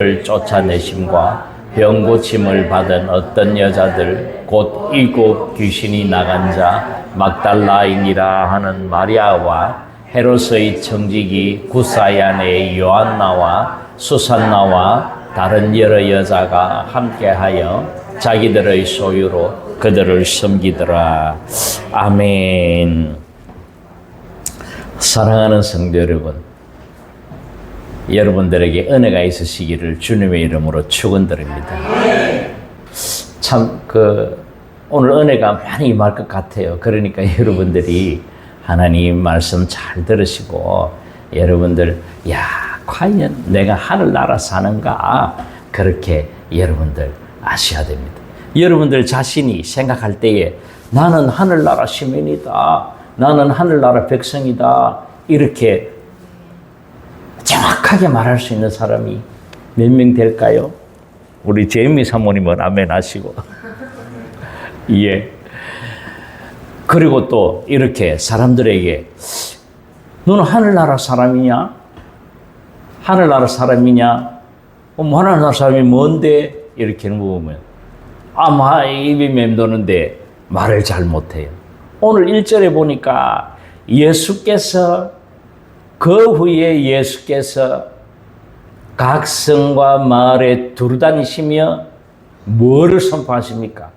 를 쫓아내심과 병고침을 받은 어떤 여자들 곧 7 귀신이 나간 자 막달라인이라 하는 마리아와 헤롯의 청지기 구사야의 요한나와 수산나와 다른 여러 여자가 함께하여 자기들의 소유로 그들을 섬기더라. 아멘. 사랑하는 성도 여러분, 여러분들에게 은혜가 있으시기를 주님의 이름으로 축원드립니다. 참 오늘 은혜가 많이 임할 것 같아요. 그러니까 여러분들이 하나님 말씀 잘 들으시고 여러분들 과연 내가 하늘나라 사는가 그렇게 여러분들 아셔야 됩니다. 여러분들 자신이 생각할 때에 나는 하늘나라 시민이다, 나는 하늘나라 백성이다, 이렇게 정확하게 말할 수 있는 사람이 몇 명 될까요? 우리 제이미 사모님은 아멘 하시고. 예. 그리고 또 이렇게 사람들에게 너는 하늘나라 사람이냐? 하늘나라 사람이냐? 하늘나라 사람이 뭔데? 이렇게 물으면 아마 입이 맴도는데 말을 잘 못해요. 오늘 1절에 보니까 예수께서 그 후에 예수께서 각 성과 마을에 두루 다니시며 뭐를 선포하십니까?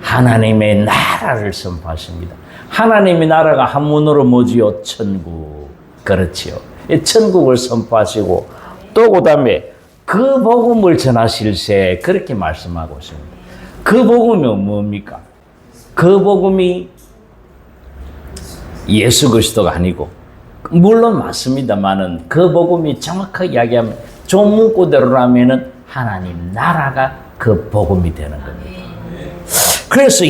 하나님의 나라를 선포하십니다. 하나님의 나라가 한문으로 뭐지요? 천국. 그렇지요. 천국을 선포하시고 또 그 다음에 그 복음을 전하실세 그렇게 말씀하고 있습니다. 그 복음이 뭡니까? 그 복음이 예수 그리스도가 아니고, 물론 맞습니다만은 그 복음이 정확하게 이야기하면 좀 문구대로라면은 하나님 나라가 그 복음이 되는 겁니다. 그래서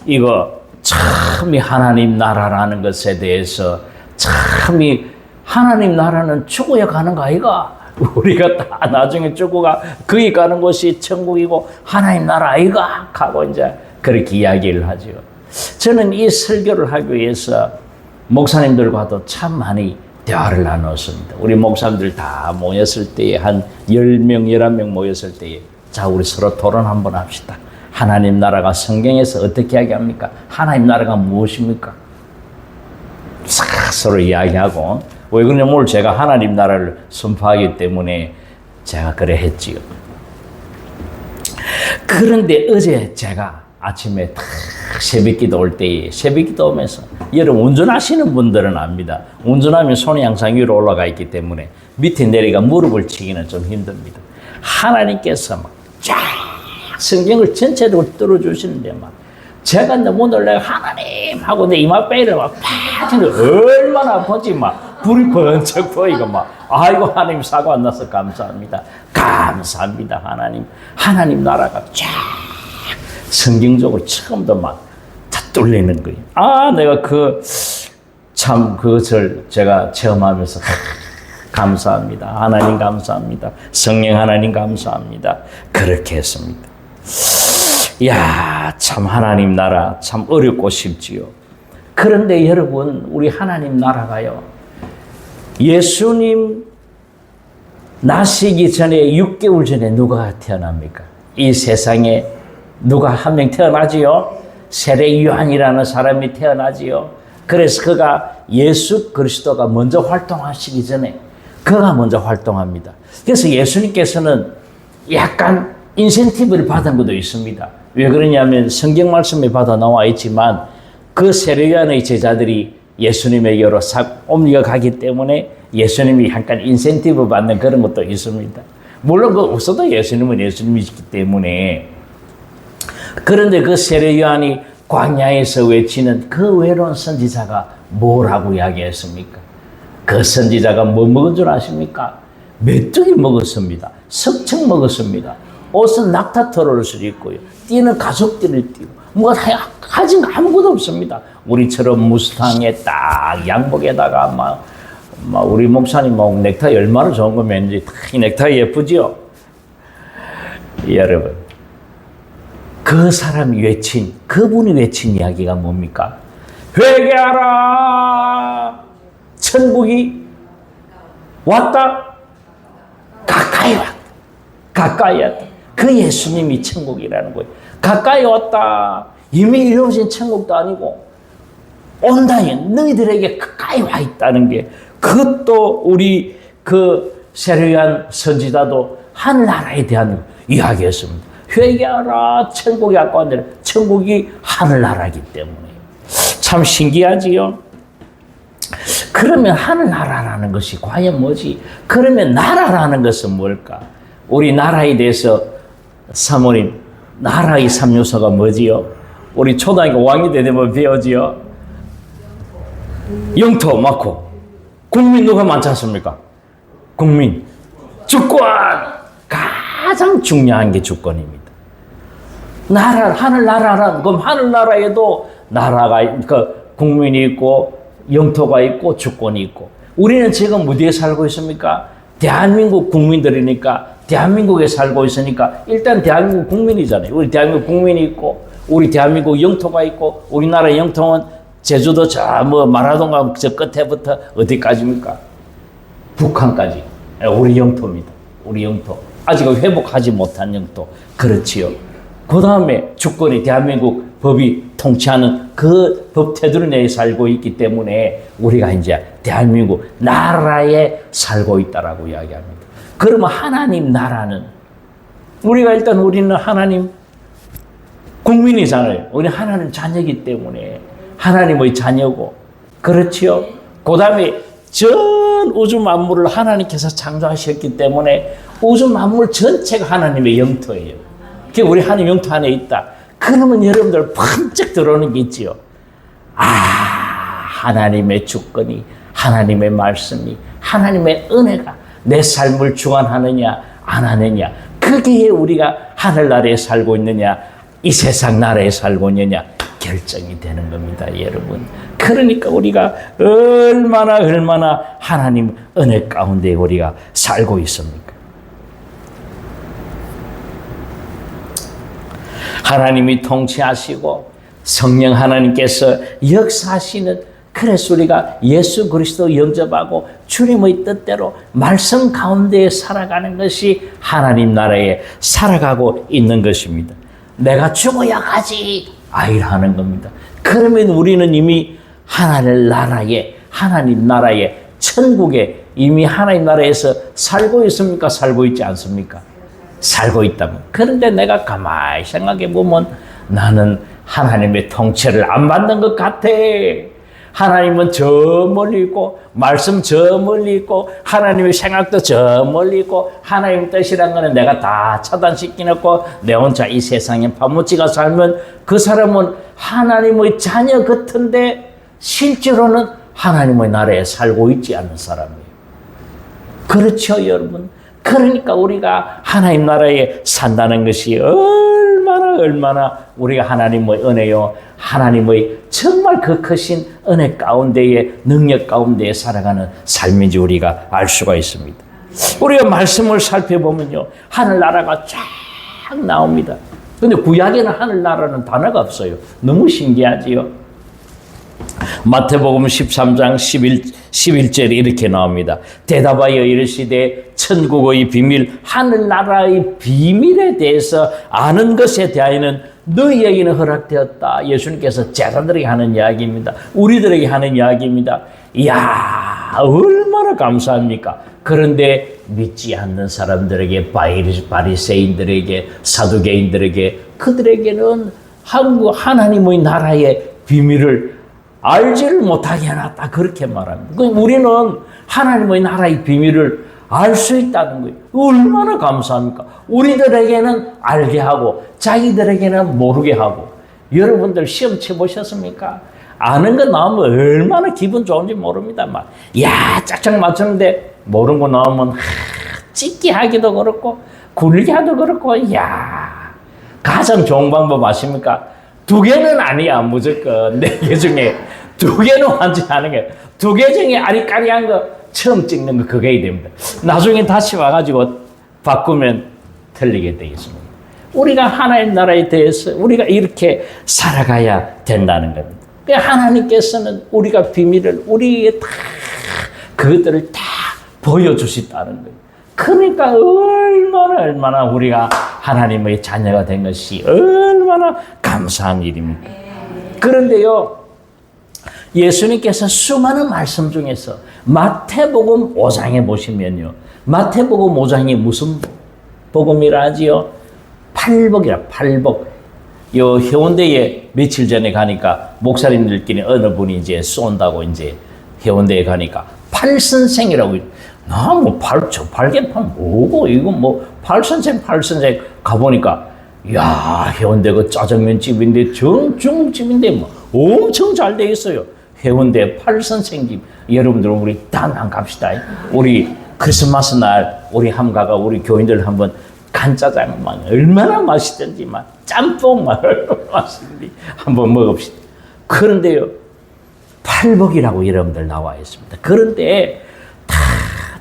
이거 참이 하나님 나라라는 것에 대해서 참이 하나님 나라는 죽어야 가는 거 아이가? 우리가 다 나중에 죽어가 거기 가는 곳이 천국이고 하나님 나라 아이가? 하고 이제 그렇게 이야기를 하죠. 저는 이 설교를 하기 위해서 목사님들과도 참 많이 대화를 나눴습니다. 우리 목사님들 다 모였을 때에 한 10명, 11명 모였을 때에 자, 우리 서로 토론 한번 합시다. 하나님 나라가 성경에서 어떻게 이야기합니까? 하나님 나라가 무엇입니까? 싹 서로 이야기하고, 왜 그러냐면 오늘 제가 하나님 나라를 선포하기 때문에 제가 그래 했지요. 그런데 어제 제가 아침에 탁 새벽기도 올 때에 새벽기도 오면서, 여러분 운전하시는 분들은 압니다. 운전하면 손이 항상 위로 올라가 있기 때문에 밑에 내리가 무릎을 치기는 좀 힘듭니다. 하나님께서 막 쫙 성경을 전체적으로 뚫어주시는데 막 제가 오늘 내가 하나님 하고 내 이마빼를 막 팍 치는데 얼마나 아프지, 막 불이 번쩍 보이고 막 아이고 하나님 사고 안 나서 감사합니다. 감사합니다. 하나님 나라가 쫙 성경적으로 처음부터 막 다 뚫리는 거예요. 내가 그것을 제가 체험하면서 감사합니다. 하나님 감사합니다. 성령 하나님 감사합니다. 그렇게 했습니다. 참 하나님 나라 참 어렵고 쉽지요. 그런데 여러분, 우리 하나님 나라가요, 예수님 나시기 전에 6개월 전에 누가 태어납니까? 이 세상에 누가 한 명 태어나지요? 세례 요한이라는 사람이 태어나지요. 그래서 그가 예수 그리스도가 먼저 활동하시기 전에 그가 먼저 활동합니다. 그래서 예수님께서는 약간 인센티브를 받은 것도 있습니다. 왜 그러냐면 성경 말씀에 받아 나와 있지만 그 세례 요한의 제자들이 예수님에게로 옮겨가기 때문에 예수님이 약간 인센티브 받는 그런 것도 있습니다. 물론 그 없어도 예수님은 예수님이시기 때문에. 그런데 그 세례 요한이 광야에서 외치는 그 외로운 선지자가 뭐라고 이야기했습니까? 그 선지자가 뭐 먹은 줄 아십니까? 메뚜기 먹었습니다. 석청 먹었습니다. 옷은 낙타털을 입고요. 뛰는 가족들을 뛰고 가진 거 아무것도 없습니다. 우리처럼 무스탕에 딱 양복에다가 막 우리 목사님 넥타이 얼마나 좋은 거 맨지 이 넥타이 예쁘지요? 여러분, 그분이 외친 이야기가 뭡니까? 회개하라! 천국이 왔다. 가까이 가까이 왔다. 가까이 왔다. 그 예수님이 천국이라는 거예요. 가까이 왔다. 이미 이루어진 천국도 아니고 온다니 너희들에게 가까이 와 있다는 게, 그것도 우리 그 세례요한 선지자도 하늘나라에 대한 이야기였습니다. 회개하라, 천국이 가까운데, 천국이 하늘나라이기 때문에. 참 신기하지요. 그러면 하늘나라라는 것이 과연 뭐지? 그러면 나라라는 것은 뭘까? 우리 나라에 대해서 사모님, 나라의 3요소가 뭐지요? 우리 초등학교 5학년 때 되면 배우지요? 영토 많고, 국민 누가 많지 않습니까? 국민, 주권! 가장 중요한 게 주권입니다. 나라, 하늘나라는, 그럼 하늘나라에도 나라가, 그 국민이 있고, 영토가 있고, 주권이 있고. 우리는 지금 어디에 살고 있습니까? 대한민국 국민들이니까, 대한민국에 살고 있으니까, 일단 대한민국 국민이잖아요. 우리 대한민국 국민이 있고, 우리 대한민국 영토가 있고, 우리나라 영토는 제주도 저 마라도가 저 끝에부터 어디까지입니까? 북한까지. 우리 영토입니다. 우리 영토. 아직 회복하지 못한 영토. 그렇지요. 그 다음에 주권이 대한민국 법이 통치하는 그 법 테두리 내에 살고 있기 때문에 우리가 이제 대한민국 나라에 살고 있다라고 이야기합니다. 그러면 하나님 나라는, 우리가 일단 우리는 하나님 국민이잖아요. 우리 하나님 자녀이기 때문에 하나님의 자녀고, 그렇지요. 그 다음에 전 우주 만물을 하나님께서 창조하셨기 때문에 우주 만물 전체가 하나님의 영토예요. 그게 우리 하나님 영토 안에 있다. 그러면 여러분들 번쩍 들어오는 게 있지요. 아, 하나님의 주권이, 하나님의 말씀이, 하나님의 은혜가 내 삶을 주관하느냐 안 하느냐, 그게 우리가 하늘나라에 살고 있느냐 이 세상 나라에 살고 있느냐 결정이 되는 겁니다, 여러분. 그러니까 우리가 얼마나 하나님 은혜 가운데 우리가 살고 있습니까? 하나님이 통치하시고 성령 하나님께서 역사하시는, 그래서 우리가 예수 그리스도 영접하고 주님의 뜻대로 말씀 가운데 살아가는 것이 하나님 나라에 살아가고 있는 것입니다. 내가 죽어야 하지 아이라는 겁니다. 그러면 우리는 이미 하나님 나라에 천국에 이미 하나님 나라에서 살고 있습니까? 살고 있지 않습니까? 살고 있다면. 그런데 내가 가만히 생각해 보면 나는 하나님의 통치를 안 받는 것 같아. 하나님은 저 멀리 있고, 말씀 저 멀리 있고, 하나님의 생각도 저 멀리 있고, 하나님 뜻이란 거는 내가 다 차단시켜놓고 내 혼자 이 세상에 파묻히가 살면 그 사람은 하나님의 자녀 같은데 실제로는 하나님의 나라에 살고 있지 않는 사람이에요. 그렇죠, 여러분? 그러니까 우리가 하나님 나라에 산다는 것이 얼마나 우리가 하나님의 은혜요, 하나님의 정말 그 크신 은혜 가운데에, 능력 가운데에 살아가는 삶인지 우리가 알 수가 있습니다. 우리가 말씀을 살펴보면요, 하늘나라가 쫙 나옵니다. 근데 구약에는 하늘나라는 단어가 없어요. 너무 신기하지요? 마태복음 13장 11절에 이렇게 나옵니다. 대답하여 이르시되 천국의 비밀, 하늘나라의 비밀에 대해서 아는 것에 대하여는 너희에게는 허락되었다. 예수님께서 제자들에게 하는 이야기입니다. 우리들에게 하는 이야기입니다. 이야, 얼마나 감사합니까? 그런데 믿지 않는 사람들에게, 바리새인들에게, 사두개인들에게, 그들에게는 하나님의 나라의 비밀을 알지를 못하게 해놨다, 그렇게 말합니다. 우리는 하나님의 나라의 비밀을 알 수 있다는 거예요. 얼마나 감사합니까? 우리들에게는 알게 하고 자기들에게는 모르게 하고. 여러분들 시험 쳐보셨습니까? 아는 거 나오면 얼마나 기분 좋은지 모릅니다만, 야, 짝짝 맞추는데 모르는 거 나오면 찍기 하기도 그렇고 굴리기 하기도 그렇고, 야, 가장 좋은 방법 아십니까? 2개는 아니야, 무조건. 4개 중에 2개는 완전히 아는 게, 2개 중에 아리까리한 거 처음 찍는 거 그게 됩니다. 나중에 다시 와가지고 바꾸면 틀리게 되겠습니다. 우리가 하나님 나라에 대해서 우리가 이렇게 살아가야 된다는 겁니다. 하나님께서는 우리가 비밀을 우리에게 다, 그것들을 다 보여주셨다는 거예요. 그러니까 얼마나 우리가 하나님의 자녀가 된 것이 얼마나 감사한 일입니까? 그런데요, 예수님께서 수많은 말씀 중에서 마태복음 5장에 보시면요, 마태복음 5장이 무슨 복음이라 하지요? 팔복이라, 팔복. 요 해운대에 며칠 전에 가니까 목사님들끼리 어느 분이 이제 쏜다고 이제 해운대에 가니까 팔선생이라고, 나 뭐 저 팔개판 뭐고, 이거 뭐 팔선생 가보니까, 야, 해운대 그 짜장면 집인데, 정중집인데 뭐 엄청 잘 돼 있어요. 해운대 팔선생집. 여러분들 우리 다 갑시다. 우리 크리스마스 날 우리 함가가 우리 교인들 한번 간짜장만 얼마나 맛있던지만 짬뽕만 얼마나 맛있는지 한번 먹읍시다. 그런데요, 팔복이라고 여러분들 나와 있습니다. 그런데 다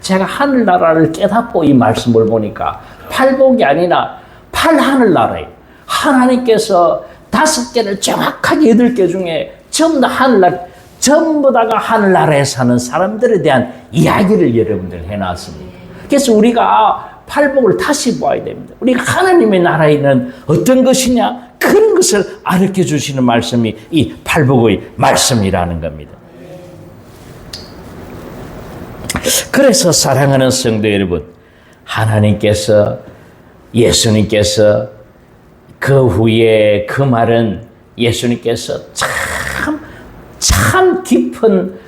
제가 하늘나라를 깨닫고 이 말씀을 보니까 팔복이 아니라 팔하늘나라예요. 하나님께서 5개를 정확하게 8개 중에 전부 다 전부 다가 하늘나라에 사는 사람들에 대한 이야기를 여러분들 해놨습니다. 그래서 우리가 팔복을 다시 보아야 됩니다. 우리가 하나님의 나라에는 어떤 것이냐, 그런 것을 가르쳐 주시는 말씀이 이 팔복의 말씀이라는 겁니다. 그래서 사랑하는 성도 여러분, 하나님께서, 예수님께서 그 후에 그 말은 예수님께서 참 깊은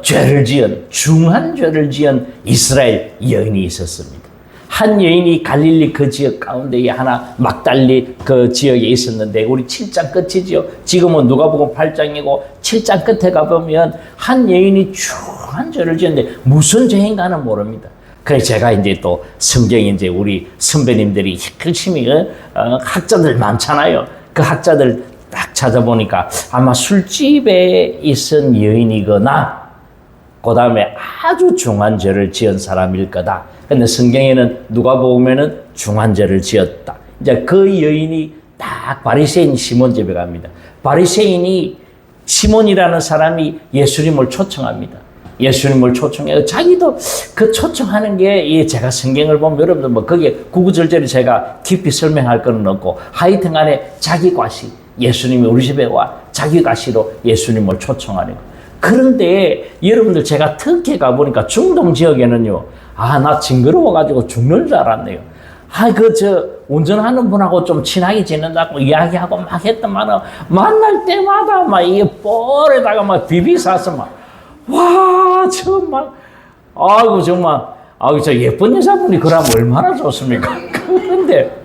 죄를 지은, 중한 죄를 지은 이스라엘 여인이 있었습니다. 한 여인이 갈릴리 그 지역 가운데에 하나 막달리 그 지역에 있었는데, 우리 7장 끝이죠. 지금은 누가복음 8장이고 7장 끝에 가보면 한 여인이 중한 죄를 지었는데 무슨 죄인가는 모릅니다. 그래서 제가 이제 또 성경에 이제 우리 선배님들이 열심히 학자들 많잖아요. 그 학자들 딱 찾아보니까 아마 술집에 있은 여인이거나 그 다음에 아주 중한 죄를 지은 사람일 거다. 근데 성경에는 누가 보면은 중한 죄를 지었다. 이제 그 여인이 딱 바리새인 시몬 집에 갑니다. 바리새인이 시몬이라는 사람이 예수님을 초청합니다. 예수님을 초청해요. 자기도 그 초청하는 게, 제가 성경을 보면 여러분들 뭐 거기에 구구절절히 제가 깊이 설명할 건 없고, 하여튼 간에 자기 과시, 예수님이 우리 집에 와 자기 과시로 예수님을 초청하는 거. 그런데 여러분들 제가 특히 가보니까 중동 지역에는요, 나 징그러워가지고 죽는 줄 알았네요. 운전하는 분하고 좀 친하게 지낸다고 이야기하고 막 했더만은, 만날 때마다 막 이 볼에다가 막 비비 싸서 정말, 저 예쁜 여자분이 그러면 얼마나 좋습니까? 그런데,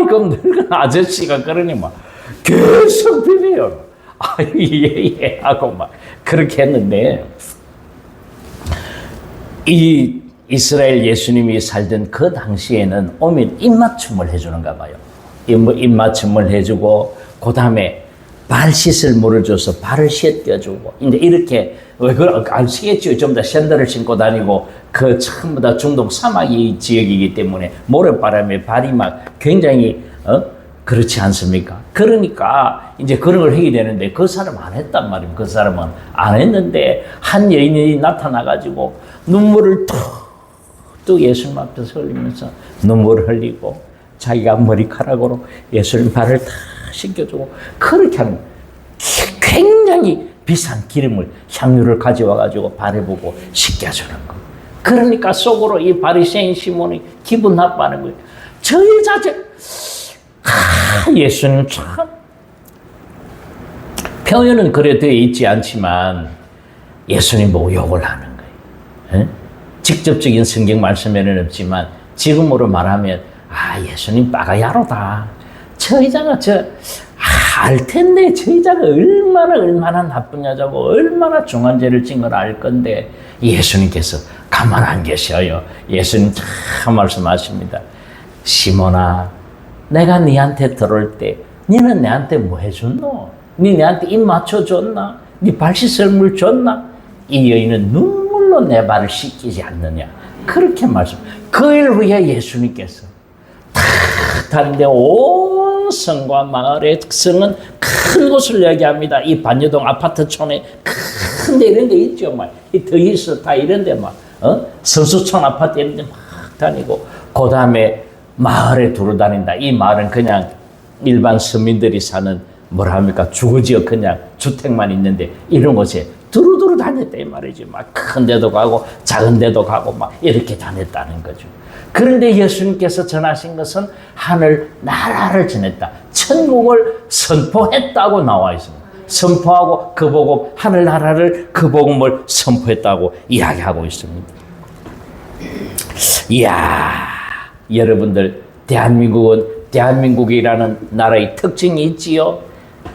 그럼 늙은 아저씨가 그러니 계속 비벼요. 예, 하고 그렇게 했는데, 이 이스라엘 예수님이 살던 그 당시에는 오면 입맞춤을 해주는가 봐요. 입맞춤을 해주고, 그 다음에 발 씻을 물을 줘서 발을 씻겨주고, 이제 이렇게, 아시겠죠? 좀 더 샌들을 신고 다니고, 전부 다 중동 사막이 지역이기 때문에 모래바람에 발이 굉장히, 그렇지 않습니까? 그러니까 이제 그런 걸 하게 되는데, 그 사람 안 했단 말입니다. 그 사람은 안 했는데, 한 여인이 나타나가지고 눈물을 툭 예수님 앞에서 흘리면서 눈물을 흘리고, 자기가 머리카락으로 예수님 발을 다 씻겨주고, 그렇게 하는, 굉장히 비싼 기름을, 향유를 가져와가지고 발에 부고 씻겨주는 거. 그러니까 속으로 이 바리새인 시몬이 기분 나빠하는 거예요. 저 여자들, 예수님 참, 표현은 그래 되어 있지 않지만 예수님 보고 욕을 하는 거예요. 직접적인 성경 말씀에는 없지만 지금으로 말하면, 예수님 빠가야로다. 저 여자가 알 텐데, 저 여자가 얼마나 나쁜 여자고 얼마나 중한 죄를 진 걸 알 건데, 예수님께서 가만 안 계셔요. 예수님 참 말씀하십니다. 시몬아, 내가 네한테 들어올 때 너는 내한테 뭐 해줬노? 네 내한테 입 맞춰줬나? 네 발 씻을 물 줬나? 이 여인은 눈물로 내 발을 씻기지 않느냐? 그렇게 말씀. 그 일 후에 예수님께서 탁 다른데 온 성과 마을의 성은 큰 곳을 얘기합니다. 이 반여동 아파트촌에 큰데 이런 데 있죠. 이 더히스 다 이런 데 선수촌 아파트 이런 데 다니고 그 다음에 마을에 두루 다닌다. 이 마을은 그냥 일반 서민들이 사는 뭐라 합니까? 주거지역 그냥 주택만 있는데 이런 곳에 두루두루 다녔다 이 말이지. 막 큰 데도 가고 작은 데도 가고 막 이렇게 다녔다는 거죠. 그런데 예수님께서 전하신 것은 하늘 나라를 전했다. 천국을 선포했다고 나와 있습니다. 선포하고 그 복음, 하늘 나라를 그 복음을 선포했다고 이야기하고 있습니다. 이야, 여러분들 대한민국이라는 나라의 특징이 있지요.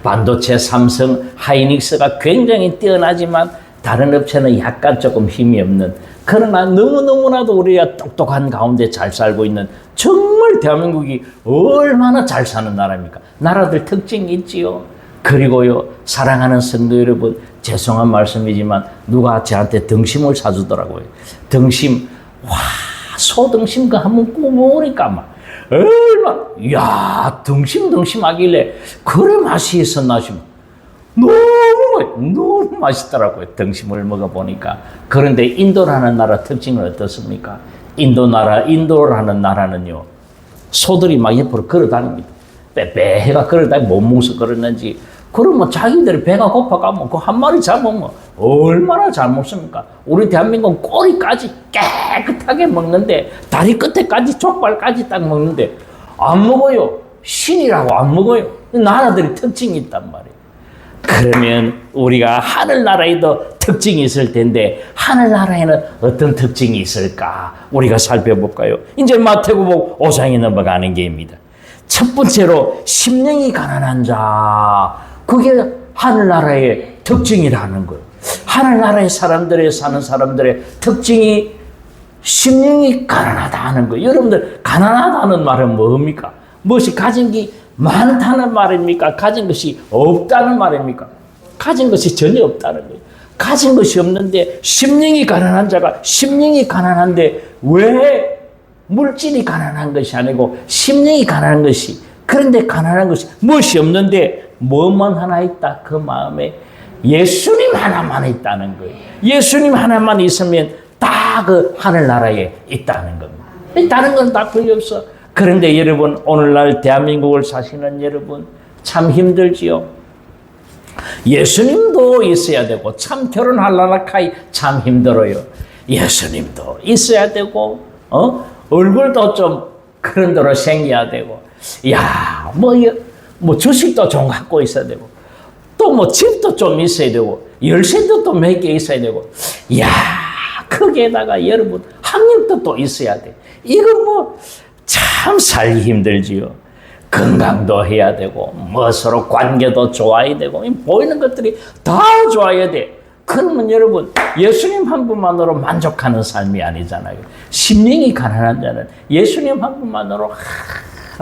반도체, 삼성, 하이닉스가 굉장히 뛰어나지만 다른 업체는 약간 조금 힘이 없는, 그러나 너무너무나도 우리가 똑똑한 가운데 잘 살고 있는, 정말 대한민국이 얼마나 잘 사는 나라입니까? 나라들 특징이 있지요. 그리고요, 사랑하는 성도 여러분, 죄송한 말씀이지만 누가 저한테 등심을 사주더라고요. 등심, 와, 소등심 그 한번 구워보니까 막 야, 등심 하길래 그래 맛이 있었나 싶어. 너무 맛있더라고요. 등심을 먹어보니까. 그런데 인도라는 나라 특징은 어떻습니까? 인도라는 나라는요, 소들이 막 옆으로 걸어다닙니다. 빼빼해가 걸어다니 못 먹어서 그러는지, 그러면 자기들이 배가 고파가면 그 한 마리 잡으면 얼마나 잘 먹습니까? 우리 대한민국은 꼬리까지 깨끗하게 먹는데, 다리 끝에까지, 족발까지 딱 먹는데 안 먹어요. 신이라고 안 먹어요. 나라들이 특징이 있단 말이에요. 그러면 우리가 하늘나라에도 특징이 있을 텐데, 하늘나라에는 어떤 특징이 있을까? 우리가 살펴볼까요? 이제 마태복음 5장에 넘어가는 게입니다. 첫 번째로 심령이 가난한 자, 그게 하늘나라의 특징이라는 거예요. 하늘나라의 사람들의 사는 사람들의 특징이 심령이 가난하다는 거예요. 여러분들, 가난하다는 말은 뭡니까? 무엇이 가진 게 많다는 말입니까? 가진 것이 없다는 말입니까? 가진 것이 전혀 없다는 거예요. 가진 것이 없는데 심령이 가난한 자가, 심령이 가난한데 왜 물질이 가난한 것이 아니고 심령이 가난한 것이, 그런데 가난한 것이 무엇이 없는데 뭐만 하나 있다. 그 마음에 예수님 하나만 있다는 거예요. 예수님 하나만 있으면 다 그 하늘나라에 있다는 겁니다. 다른 건 다 필요 없어. 그런데 여러분, 오늘날 대한민국을 사시는 여러분, 참 힘들지요. 예수님도 있어야 되고, 참 결혼하려나 카이 참 힘들어요. 예수님도 있어야 되고, 얼굴도 좀 그런 대로 생겨야 되고, 야, 뭐 주식도 좀 갖고 있어야 되고, 또 뭐 집도 좀 있어야 되고, 열쇠도 또 몇 개 있어야 되고, 야, 거기에다가 여러분 학력도 또 있어야 돼. 이거 뭐 참 살기 힘들지요. 건강도 해야 되고, 뭐 서로 관계도 좋아야 되고, 보이는 것들이 다 좋아야 돼. 그러면 여러분, 예수님 한 분만으로 만족하는 삶이 아니잖아요. 심령이 가난한 자는 예수님 한 분만으로,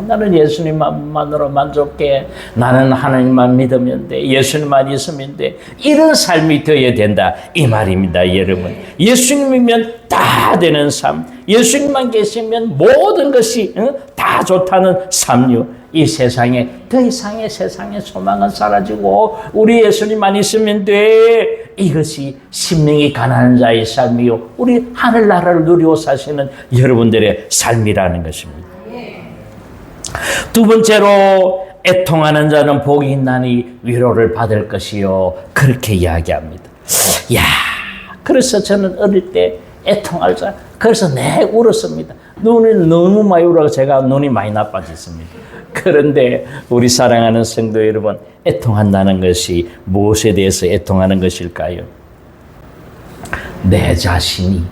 나는 예수님 한 분만으로 만족해. 나는 하나님만 믿으면 돼. 예수님만 있으면 돼. 이런 삶이 되어야 된다, 이 말입니다, 여러분. 예수님이면 다 되는 삶, 예수님만 계시면 모든 것이 다 좋다는 삶요. 이 세상에, 더 이상의 세상의 소망은 사라지고 우리 예수님만 있으면 돼. 이것이 심령이 가난한 자의 삶이요, 우리 하늘나라를 누리고 사시는 여러분들의 삶이라는 것입니다. 두 번째로, 애통하는 자는 복이 있나니 위로를 받을 것이요, 그렇게 이야기합니다. 야, 그래서 저는 어릴 때 애통할 자, 그래서 울었습니다. 눈이 너무 많이 울어서 제가 눈이 많이 나빠졌습니다. 그런데 우리 사랑하는 성도 여러분, 애통한다는 것이 무엇에 대해서 애통하는 것일까요? 내 자신이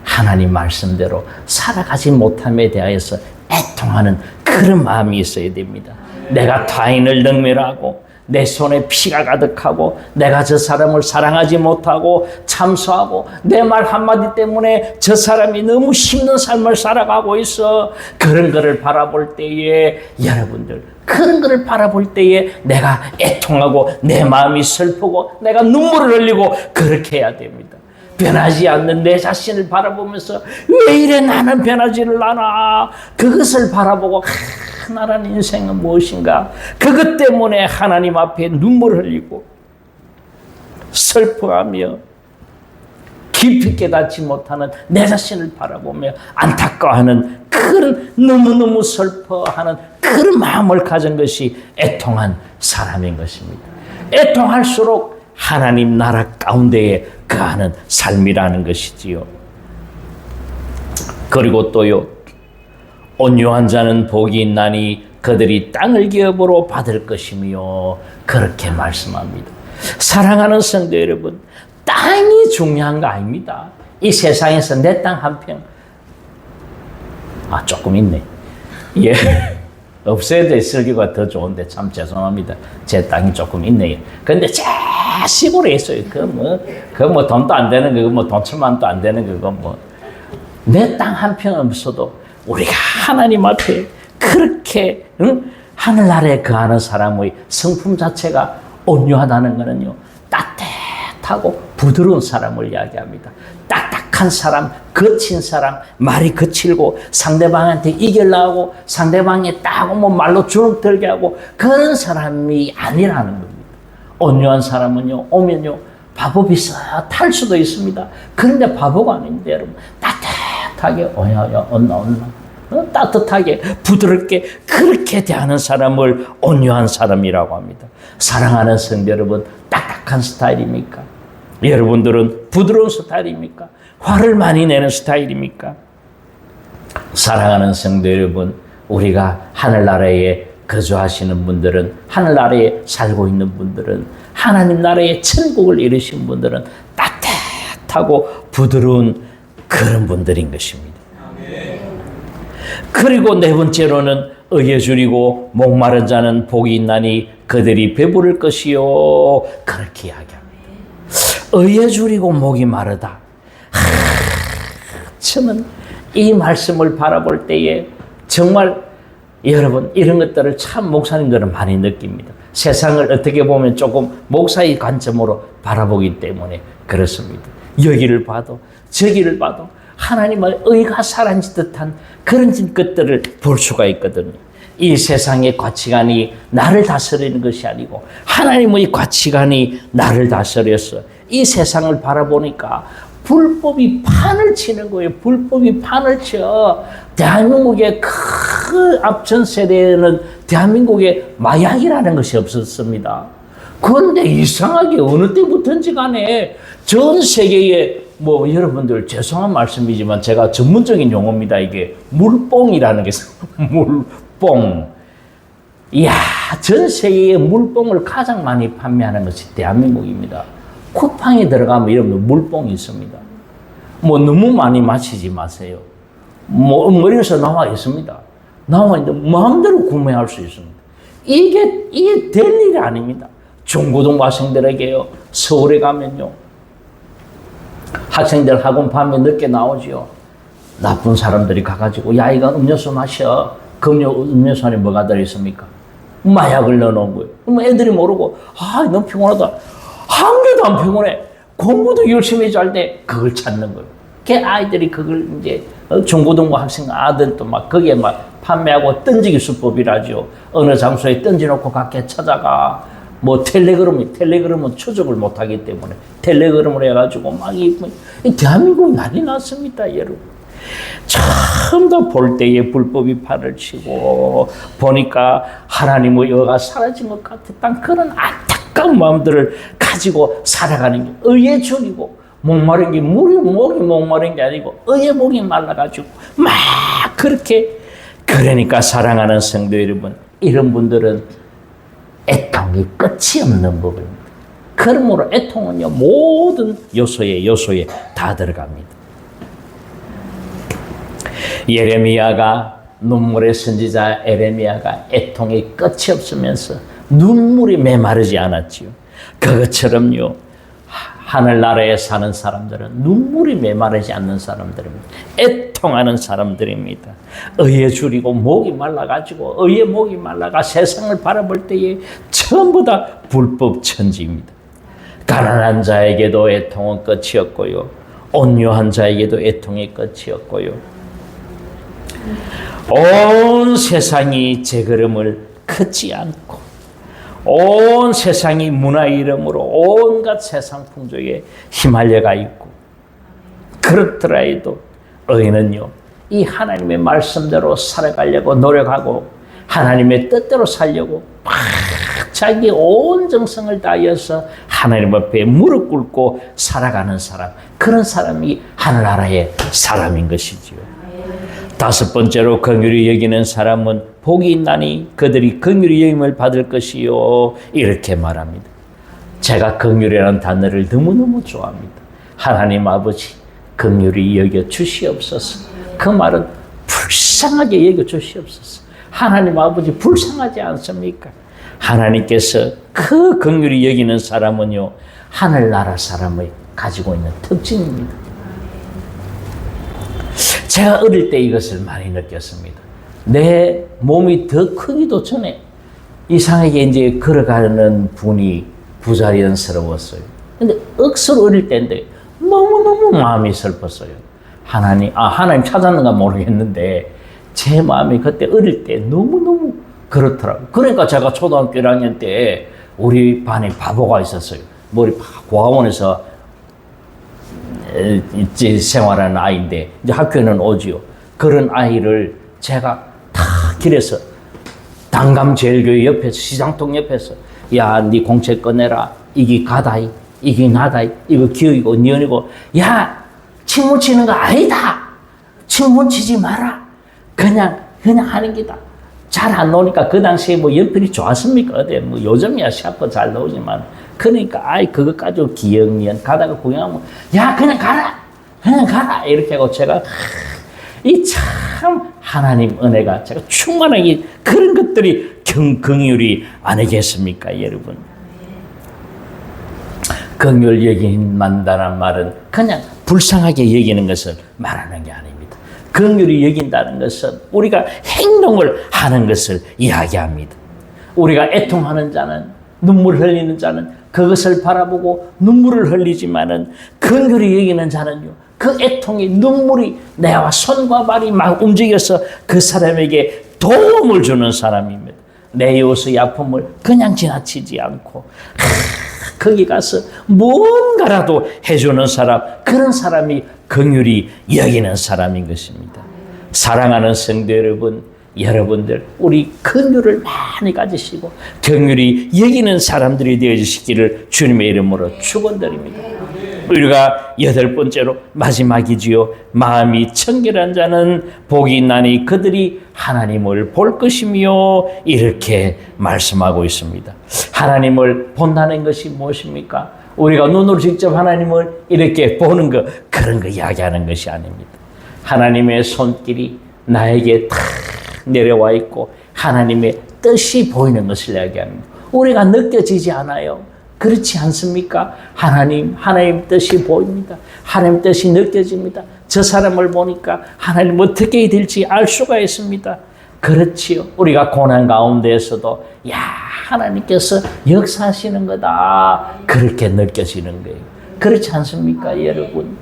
하나님 말씀대로 살아가지 못함에 대하여서 애통하는 그런 마음이 있어야 됩니다. 내가 타인을 능멸하고 내 손에 피가 가득하고 내가 저 사람을 사랑하지 못하고 참소하고 내 말 한마디 때문에 저 사람이 너무 힘든 삶을 살아가고 있어. 그런 거를 바라볼 때에, 여러분들, 그런 거를 바라볼 때에 내가 애통하고 내 마음이 슬프고 내가 눈물을 흘리고 그렇게 해야 됩니다. 변하지 않는 내 자신을 바라보면서 왜 이래 나는 변하지를 않아, 그것을 바라보고 나라는 인생은 무엇인가, 그것 때문에 하나님 앞에 눈물을 흘리고 슬퍼하며 깊이 깨닫지 못하는 내 자신을 바라보며 안타까워하는 그런 너무너무 슬퍼하는 그런 마음을 가진 것이 애통한 사람인 것입니다. 애통할수록 하나님 나라 가운데에 거하는 삶이라는 것이지요. 그리고 또요, 온유한 자는 복이 있나니 그들이 땅을 기업으로 받을 것이며 그렇게 말씀합니다. 사랑하는 성도 여러분, 땅이 중요한 거 아닙니다. 이 세상에서 내 땅 한 평, 조금 있네. 예. 없어야 될 설교가 더 좋은데 참 죄송합니다. 제 땅이 조금 있네요. 근데 제 시골에 있어요. 그거 돈도 안 되는 그거 돈 천만도 안 되는 그거 내 땅 한 평 없어도 우리가 하나님 앞에 그렇게 하늘나라에 거하는 사람의 성품 자체가 온유하다는 것은요, 따뜻하고 부드러운 사람을 이야기합니다. 딱딱한 사람, 거친 사람, 말이 거칠고 상대방한테 이기려고 상대방이 딱 말로 주눅 들게 하고 그런 사람이 아니라는 겁니다. 온유한 사람은요, 오면요, 바보 비슷할 수도 있습니다. 그런데 바보가 아닌데 여러분, 따뜻하게 온나 따뜻하게 부드럽게 그렇게 대하는 사람을 온유한 사람이라고 합니다. 사랑하는 성도 여러분, 딱딱한 스타일입니까? 여러분들은 부드러운 스타일입니까? 화를 많이 내는 스타일입니까? 사랑하는 성도 여러분, 우리가 하늘나라에 거주하시는 분들은, 하늘나라에 살고 있는 분들은, 하나님 나라의 천국을 이루신 분들은 따뜻하고 부드러운 그런 분들인 것입니다. 그리고 네 번째로는 의에 줄이고 목마른 자는 복이 있나니 그들이 배부를 것이요. 그렇게 이야기합니다. 의에 줄이고 목이 마르다. 저는 이 말씀을 바라볼 때에 정말 여러분 이런 것들을 참 목사님들은 많이 느낍니다. 세상을 어떻게 보면 조금 목사의 관점으로 바라보기 때문에 그렇습니다. 여기를 봐도 저기를 봐도 하나님의 의가 사라진 듯한 그런 것들을 볼 수가 있거든요. 이 세상의 가치관이 나를 다스리는 것이 아니고 하나님의 가치관이 나를 다스려서 이 세상을 바라보니까 불법이 판을 치는 거예요. 불법이 판을 쳐. 대한민국의 그 앞전 세대에는 대한민국에 마약이라는 것이 없었습니다. 그런데 이상하게 어느 때부터인지 간에 전 세계에 여러분들 죄송한 말씀이지만 제가 전문적인 용어입니다. 이게 물뽕이라는 게 있어요. 물뽕. 이야, 전 세계에 물뽕을 가장 많이 판매하는 것이 대한민국입니다. 쿠팡에 들어가면 이런 물뽕이 있습니다. 너무 많이 마시지 마세요. 머리에서 나와 있습니다. 나와 있는데 마음대로 구매할 수 있습니다. 이게 될 일이 아닙니다. 중고등학생들에게요, 서울에 가면요, 학생들 학원 밤에 늦게 나오지요. 나쁜 사람들이 가가지고, 야, 이거 음료수 마셔. 그 음료수 안에 뭐가 들어있습니까? 마약을 넣어놓은 거예요. 그럼 애들이 모르고, 너무 피곤하다. 한 개도 안 피곤해. 공부도 열심히 잘 때 그걸 찾는 거예요. 그 아이들이 그걸 이제 중고등부 학생 아들도 거기에 판매하고 던지기 수법이라죠. 어느 장소에 던져놓고 각게 찾아가. 텔레그램은 추적을 못하기 때문에 텔레그램을 해가지고 이 대한민국이 난리 났습니다, 여러분. 처음부터 볼 때에 불법이 판을 치고 보니까 하나님의 의가 사라진 것 같았던 그런 안타까운 마음들을 가지고 살아가는 게 의에 죽이고 목마른 게 목이 목마른 게 아니고 의에 목이 말라가지고 막 그렇게. 그러니까 사랑하는 성도 여러분, 이런 분들은 애통이 끝이 없는 법입니다. 그러므로 애통은요, 모든 요소에 다 들어갑니다. 눈물의 선지자 에레미야가 애통이 끝이 없으면서 눈물이 메마르지 않았지요. 그것처럼요, 하늘나라에 사는 사람들은 눈물이 메마르지 않는 사람들입니다. 애통하는 사람들입니다. 의에 줄이고 목이 말라가지고 의에 목이 말라가 세상을 바라볼 때에 전부 다 불법 천지입니다. 가난한 자에게도 애통은 끝이 없고요, 온유한 자에게도 애통이 끝이 없고요, 온 세상이 제 걸음을 걷지 않고 온 세상이 문화 이름으로 온갖 세상 풍조에 휘말려가 있고 그렇더라도 의인은요, 이 하나님의 말씀대로 살아가려고 노력하고 하나님의 뜻대로 살려고 막 자기 온 정성을 다하여서 하나님 앞에 무릎 꿇고 살아가는 사람, 그런 사람이 하늘나라의 사람인 것이지요. 다섯 번째로 긍휼히 여기는 사람은 복이 있나니 그들이 긍휼히 여김을 받을 것이요, 이렇게 말합니다. 제가 긍휼이라는 단어를 너무너무 좋아합니다. 하나님 아버지 긍휼히 여겨 주시옵소서. 그 말은 불쌍하게 여겨 주시옵소서. 하나님 아버지 불쌍하지 않습니까? 하나님께서 그 긍휼히 여기는 사람은요, 하늘나라 사람의 가지고 있는 특징입니다. 제가 어릴 때 이것을 많이 느꼈습니다. 내 몸이 더 크기도 전에 이상하게 이제 걸어가는 분이 부자연스러웠어요. 근데 억수로 어릴 때인데 너무너무 마음이 슬펐어요. 하나님 찾았는가 모르겠는데 제 마음이 그때 어릴 때 너무너무 그렇더라고요. 그러니까 제가 초등학교 1학년 때 우리 반에 바보가 있었어요. 머리 고아원에서 생활하는 아이인데 이제 학교에는 오지요. 그런 아이를 제가 다 길에서 단감제일교회 옆에서, 시장통 옆에서, 야, 네 공책 꺼내라. 이게 가다이, 이게 나다이, 이거 기억이고 니언이고, 야, 친문 치는 거 아니다. 친문 치지 마라. 그냥 하는 기다. 잘 안 나오니까 그 당시에 뭐 연필이 좋았습니까? 어때? 뭐 요즘이야 샤프 잘 나오지만. 그러니까 그거 가지고 기억니은 가다가 구경하면, 야, 그냥 가라. 이렇게 하고 제가 이 참 하나님 은혜가 제가 충만하게 그런 것들이 긍휼이 아니겠습니까, 여러분? 긍휼 여긴다는 말은 그냥 불쌍하게 여기는 것을 말하는 게 아닙니다. 긍휼히 여긴다는 것은 우리가 행동을 하는 것을 이야기합니다. 우리가 애통하는 자는, 눈물 흘리는 자는 그것을 바라보고 눈물을 흘리지만은 긍휼히 여기는 자는요, 그 애통이, 눈물이 내와 손과 발이 막 움직여서 그 사람에게 도움을 주는 사람입니다. 내 이웃의 아픔을 그냥 지나치지 않고 거기 가서 뭔가라도 해주는 사람, 그런 사람이 긍휼히 여기는 사람인 것입니다. 사랑하는 성도 여러분, 여러분들 우리 긍휼을 많이 가지시고 긍휼히 여기는 사람들이 되어주시기를 주님의 이름으로 축원드립니다. 우리가 여덟 번째로 마지막이지요. 마음이 청결한 자는 복이 있나니 그들이 하나님을 볼 것이며, 이렇게 말씀하고 있습니다. 하나님을 본다는 것이 무엇입니까? 우리가 눈으로 직접 하나님을 이렇게 보는 것, 그런 거 이야기하는 것이 아닙니다. 하나님의 손길이 나에게 탁 내려와 있고 하나님의 뜻이 보이는 것을 이야기합니다. 우리가 느껴지지 않아요. 그렇지 않습니까? 하나님 뜻이 보입니다. 하나님 뜻이 느껴집니다. 저 사람을 보니까 하나님 어떻게 될지 알 수가 있습니다. 그렇지요. 우리가 고난 가운데에서도 야, 하나님께서 역사하시는 거다, 그렇게 느껴지는 거예요. 그렇지 않습니까, 여러분?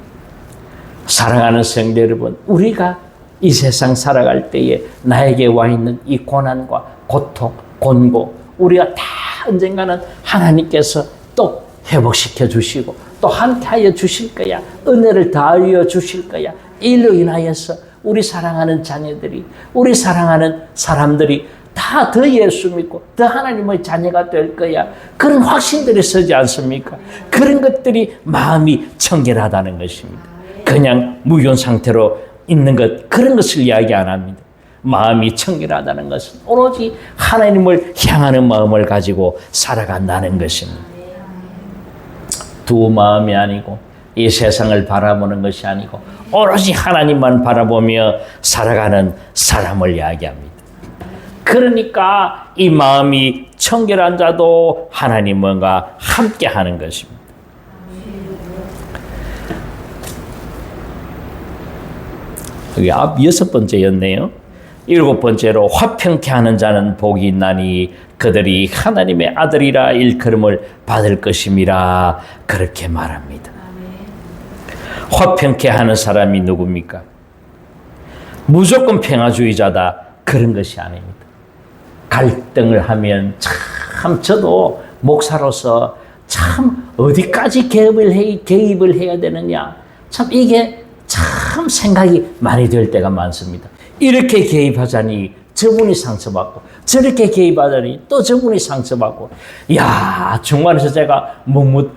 사랑하는 성도 여러분, 우리가 이 세상 살아갈 때에 나에게 와 있는 이 고난과 고통, 곤고, 우리가 다 언젠가는 하나님께서 또 회복시켜 주시고 또 함께하여 주실 거야. 은혜를 다하여 주실 거야. 이로 인하여서 우리 사랑하는 자녀들이, 우리 사랑하는 사람들이 다 더 예수 믿고 더 하나님의 자녀가 될 거야. 그런 확신들이 서지 않습니까? 그런 것들이 마음이 청결하다는 것입니다. 그냥 무견 상태로 있는 것, 그런 것을 이야기 안 합니다. 마음이 청결하다는 것은 오로지 하나님을 향하는 마음을 가지고 살아간다는 것입니다. 두 마음이 아니고 이 세상을 바라보는 것이 아니고 오로지 하나님만 바라보며 살아가는 사람을 이야기합니다. 그러니까 이 마음이 청결한 자도 하나님과 함께 하는 것입니다. 여기 앞 여섯 번째였네요. 일곱 번째로 화평케 하는 자는 복이 있나니 그들이 하나님의 아들이라 일컬음을 받을 것임이라, 그렇게 말합니다. 화평케 하는 사람이 누굽니까? 무조건 평화주의자다, 그런 것이 아닙니다. 갈등을 하면 참, 저도 목사로서 참 어디까지 개입을 해야 되느냐, 참 이게 참 생각이 많이 들 때가 많습니다. 이렇게 개입하자니 저분이 상처받고, 저렇게 개입하자니 또 저분이 상처받고, 야, 중간에서 제가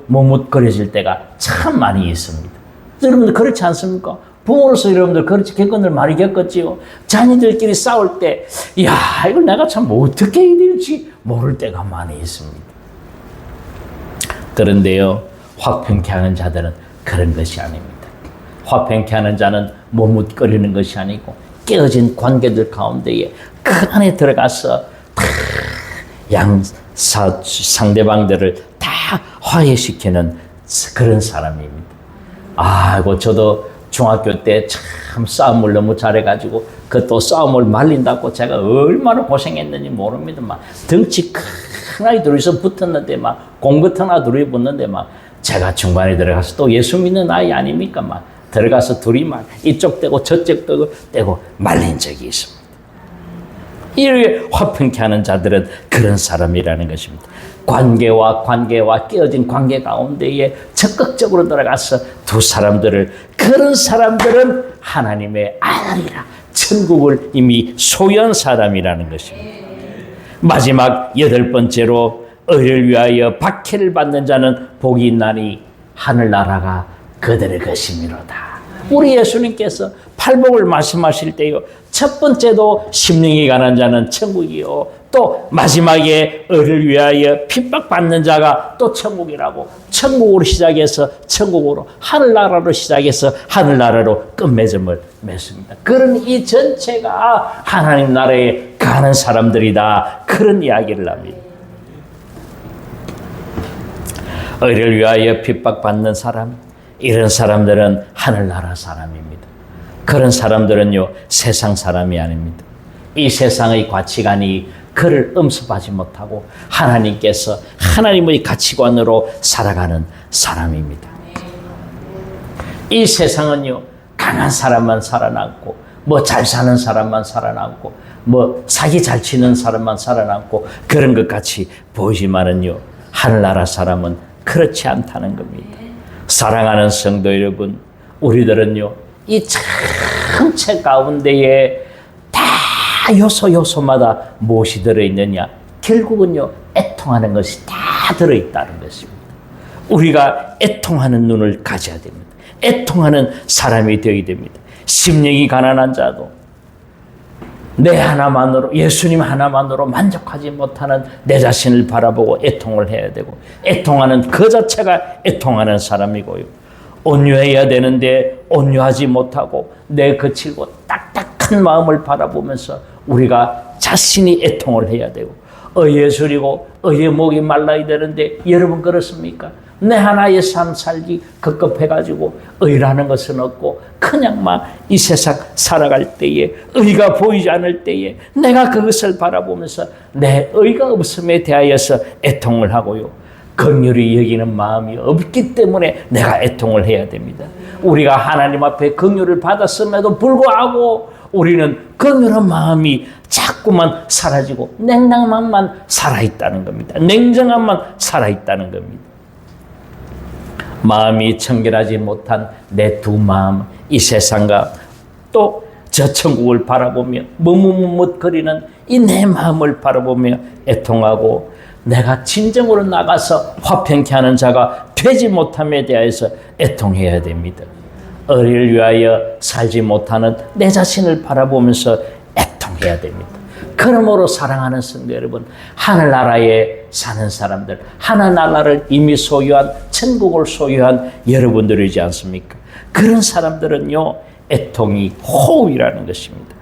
머뭇거려질 때가 참 많이 있습니다. 여러분들 그렇지 않습니까? 부모로서 여러분들 그렇지 겪은들 많이 겪었지요. 자녀들끼리 싸울 때, 야, 이걸 내가 참 어떻게 해야 될지 모를 때가 많이 있습니다. 그런데요, 화평케 하는 자들은 그런 것이 아닙니다. 화평케 하는 자는 머뭇거리는 것이 아니고 깨어진 관계들 가운데에 그 안에 들어가서 상대방들을 다 화해시키는 그런 사람입니다. 아이고, 저도 중학교 때 참 싸움을 너무 잘해가지고 그 또 싸움을 말린다고 제가 얼마나 고생했는지 모릅니다. 막 덩치 큰 아이 둘이서 붙었는데 막 공 같은 아이 둘이 붙는데 막 제가 중간에 들어가서 또 예수 믿는 아이 아닙니까? 막 들어가서 둘이 막 이쪽 떼고 저쪽 떼고 말린 적이 있습니다. 이렇게 화평케 하는 자들은 그런 사람이라는 것입니다. 관계와 깨어진 관계 가운데에 적극적으로 들어가서 두 사람들을, 그런 사람들은 하나님의 아들이라 천국을 이미 소유한 사람이라는 것입니다. 마지막 8번째로 의를 위하여 박해를 받는 자는 복이 있나니 하늘나라가 그들의 것이미로다. 우리 예수님께서 팔복을 말씀하실 때요, 첫 번째도 심령이 가난 자는 천국이요, 또 마지막에 의를 위하여 핍박받는 자가 또 천국이라고, 천국으로 시작해서 천국으로, 하늘나라로 시작해서 하늘나라로 끝맺음을 맺습니다. 그런 이 전체가 하나님 나라에 가는 사람들이다, 그런 이야기를 합니다. 의를 위하여 핍박받는 사람, 이런 사람들은 하늘나라 사람입니다. 그런 사람들은요, 세상 사람이 아닙니다. 이 세상의 가치관이 그를 엄습하지 못하고 하나님께서 하나님의 가치관으로 살아가는 사람입니다. 이 세상은요, 강한 사람만 살아남고, 뭐 잘 사는 사람만 살아남고, 뭐 사기 잘 치는 사람만 살아남고, 그런 것 같이 보이지만은요, 하늘나라 사람은 그렇지 않다는 겁니다. 사랑하는 성도 여러분, 우리들은요, 이 전체 가운데에 다 요소마다 무엇이 들어있느냐? 결국은요, 애통하는 것이 다 들어있다는 것입니다. 우리가 애통하는 눈을 가져야 됩니다. 애통하는 사람이 되어야 됩니다. 심령이 가난한 자도 내 하나만으로, 예수님 하나만으로 만족하지 못하는 내 자신을 바라보고 애통을 해야 되고, 애통하는 그 자체가 애통하는 사람이고요. 온유해야 되는데 온유하지 못하고 내 거칠고 딱딱한 마음을 바라보면서 우리가 자신이 애통을 해야 되고, 예술이고 목이 말라야 되는데, 여러분 그렇습니까? 내 하나의 삶 살기 급급해가지고 의라는 것은 없고, 그냥 막 이 세상 살아갈 때에, 의가 보이지 않을 때에 내가 그것을 바라보면서 내 의가 없음에 대하여서 애통을 하고요, 긍휼히 여기는 마음이 없기 때문에 내가 애통을 해야 됩니다. 우리가 하나님 앞에 긍휼을 받았음에도 불구하고 우리는 긍휼한 마음이 자꾸만 사라지고 냉담함만 살아있다는 겁니다. 냉정함만 살아있다는 겁니다. 마음이 청결하지 못한 내 두 마음, 이 세상과 또 저 천국을 바라보며 머뭇거리는 이 내 마음을 바라보며 애통하고, 내가 진정으로 나가서 화평케 하는 자가 되지 못함에 대해서 애통해야 됩니다. 의를 위하여 살지 못하는 내 자신을 바라보면서 애통해야 됩니다. 그러므로 사랑하는 성도 여러분, 하늘나라에 사는 사람들, 하늘나라를 이미 소유한, 천국을 소유한 여러분들이지 않습니까? 그런 사람들은요, 애통이 호흡이라는 것입니다.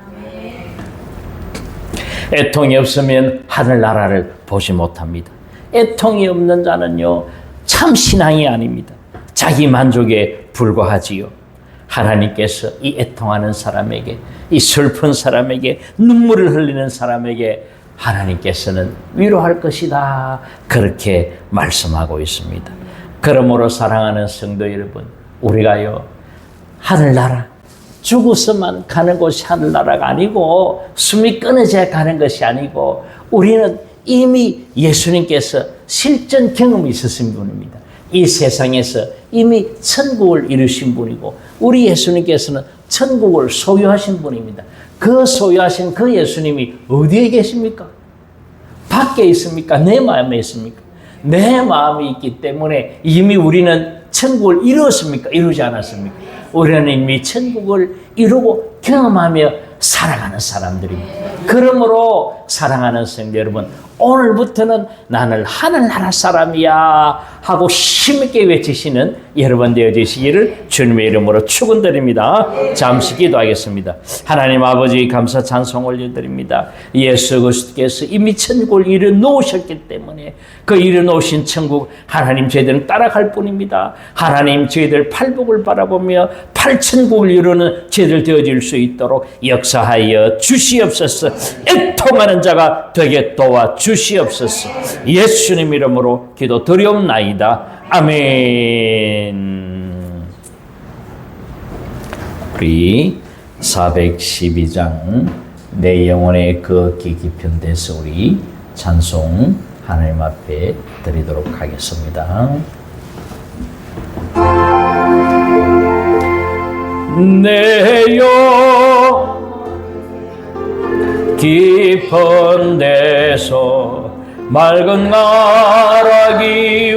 애통이 없으면 하늘나라를 보지 못합니다. 애통이 없는 자는요, 참 신앙이 아닙니다. 자기 만족에 불과하지요. 하나님께서 이 애통하는 사람에게, 이 슬픈 사람에게, 눈물을 흘리는 사람에게 하나님께서는 위로할 것이다, 그렇게 말씀하고 있습니다. 그러므로 사랑하는 성도 여러분, 우리가요, 하늘나라, 죽어서만 가는 곳이 하늘나라가 아니고, 숨이 끊어져야 가는 것이 아니고, 우리는 이미 예수님께서 실전 경험이 있으신 분입니다. 이 세상에서 이미 천국을 이루신 분이고 우리 예수님께서는 천국을 소유하신 분입니다. 그 소유하신 그 예수님이 어디에 계십니까? 밖에 있습니까? 내 마음에 있습니까? 내 마음이 있기 때문에 이미 우리는 천국을 이루었습니까? 이루지 않았습니까? 우리는 이미 천국을 이루고 경험하며 살아가는 사람들입니다. 그러므로 사랑하는 성도 여러분, 오늘부터는 나는 하늘나라 사람이야 하고 힘있게 외치시는 여러분 되어주시기를 주님의 이름으로 축원드립니다. 잠시 기도하겠습니다. 하나님 아버지 감사 찬송 올려드립니다. 예수 그리스도께서 이미 천국을 이루놓으셨기 때문에 그 이루놓으신 천국 하나님 저희들은 따라갈 뿐입니다. 하나님 저희들 팔복을 바라보며 팔천국을 이루는 저희들 되어질 수 있도록 역사하여 주시옵소서. 애통하는 자가 되게 도와주시옵소서. 예수님 이름으로 기도드리옵나이다. 아멘. 우리 412장 내 영혼의 그 깊은 데서 우리 찬송 하나님 앞에 드리도록 하겠습니다. 내 영혼 깊은 데서 맑은 나락이